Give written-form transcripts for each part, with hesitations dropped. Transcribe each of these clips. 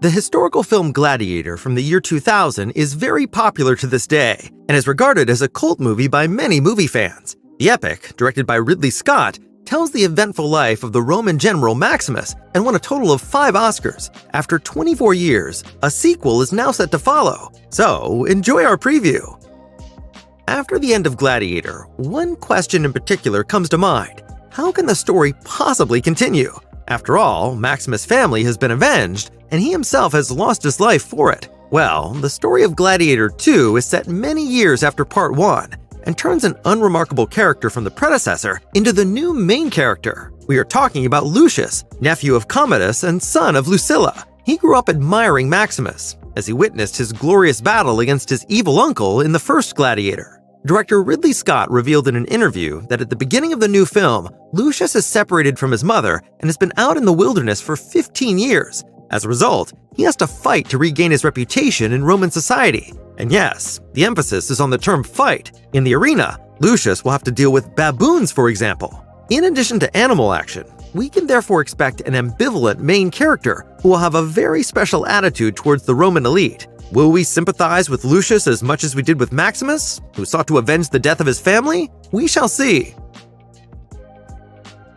The historical film Gladiator from the year 2000 is very popular to this day and is regarded as a cult movie by many movie fans. The epic, directed by Ridley Scott, tells the eventful life of the Roman general Maximus and won a total of 5 Oscars. After 24 years, a sequel is now set to follow, so enjoy our preview. After the end of Gladiator, one question in particular comes to mind. How can the story possibly continue? After all, Maximus' family has been avenged, and he himself has lost his life for it. Well, the story of Gladiator 2 is set many years after Part 1, and turns an unremarkable character from the predecessor into the new main character. We are talking about Lucius, nephew of Commodus and son of Lucilla. He grew up admiring Maximus, as he witnessed his glorious battle against his evil uncle in the first Gladiator. Director Ridley Scott revealed in an interview that at the beginning of the new film, Lucius is separated from his mother and has been out in the wilderness for 15 years. As a result, he has to fight to regain his reputation in Roman society. And yes, the emphasis is on the term fight. In the arena, Lucius will have to deal with baboons, for example. In addition to animal action, we can therefore expect an ambivalent main character who will have a very special attitude towards the Roman elite. Will we sympathize with Lucius as much as we did with Maximus, who sought to avenge the death of his family? We shall see.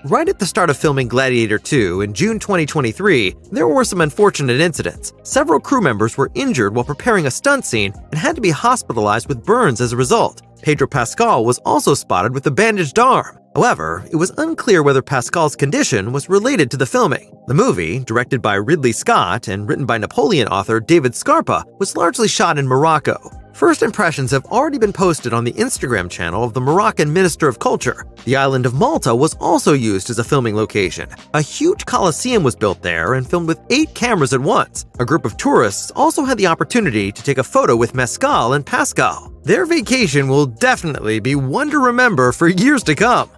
Right at the start of filming Gladiator 2 in June 2023, there were some unfortunate incidents. Several crew members were injured while preparing a stunt scene and had to be hospitalized with burns as a result. Pedro Pascal was also spotted with a bandaged arm. However, it was unclear whether Pascal's condition was related to the filming. The movie, directed by Ridley Scott and written by Napoleon author David Scarpa, was largely shot in Morocco. First impressions have already been posted on the Instagram channel of the Moroccan Minister of Culture. The island of Malta was also used as a filming location. A huge coliseum was built there and filmed with 8 cameras at once. A group of tourists also had the opportunity to take a photo with Mescal and Pascal. Their vacation will definitely be one to remember for years to come.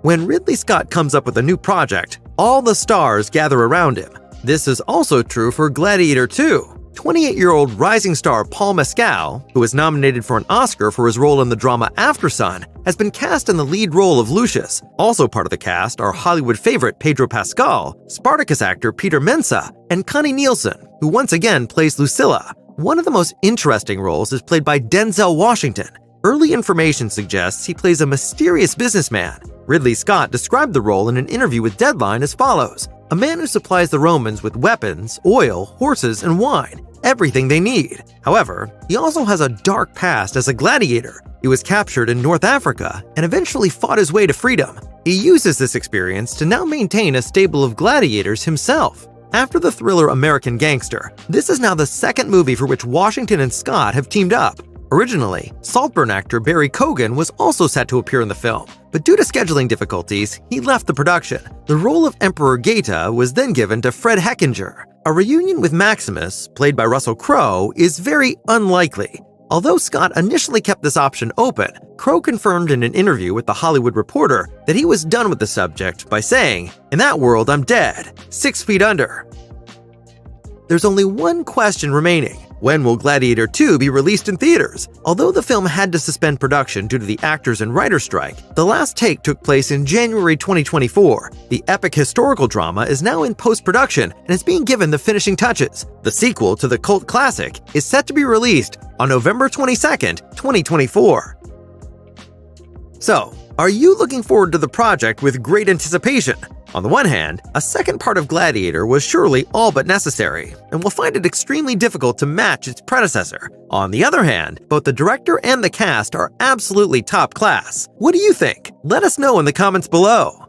When Ridley Scott comes up with a new project, all the stars gather around him. This is also true for Gladiator 2. 28-year-old rising star Paul Mescal, who was nominated for an Oscar for his role in the drama Aftersun, has been cast in the lead role of Lucius. Also part of the cast are Hollywood favorite Pedro Pascal, Spartacus actor Peter Mensah, and Connie Nielsen, who once again plays Lucilla. One of the most interesting roles is played by Denzel Washington. Early information suggests he plays a mysterious businessman. Ridley Scott described the role in an interview with Deadline as follows: a man who supplies the Romans with weapons, oil, horses, and wine, everything they need. However, he also has a dark past as a gladiator. He was captured in North Africa and eventually fought his way to freedom. He uses this experience to now maintain a stable of gladiators himself. After the thriller American Gangster, this is now the second movie for which Washington and Scott have teamed up. Originally, Saltburn actor Barry Keoghan was also set to appear in the film, but due to scheduling difficulties, he left the production. The role of Emperor Geta was then given to Fred Hechinger. A reunion with Maximus, played by Russell Crowe, is very unlikely. Although Scott initially kept this option open, Crowe confirmed in an interview with The Hollywood Reporter that he was done with the subject by saying, "In that world, I'm dead, 6 feet under." There's only one question remaining. When will Gladiator 2 be released in theaters? Although the film had to suspend production due to the actors and writers' strike, the last take took place in January 2024. The epic historical drama is now in post-production and is being given the finishing touches. The sequel to the cult classic is set to be released on November 22nd, 2024. So, are you looking forward to the project with great anticipation? On the one hand, a second part of Gladiator was surely all but necessary, and will find it extremely difficult to match its predecessor. On the other hand, both the director and the cast are absolutely top class. What do you think? Let us know in the comments below.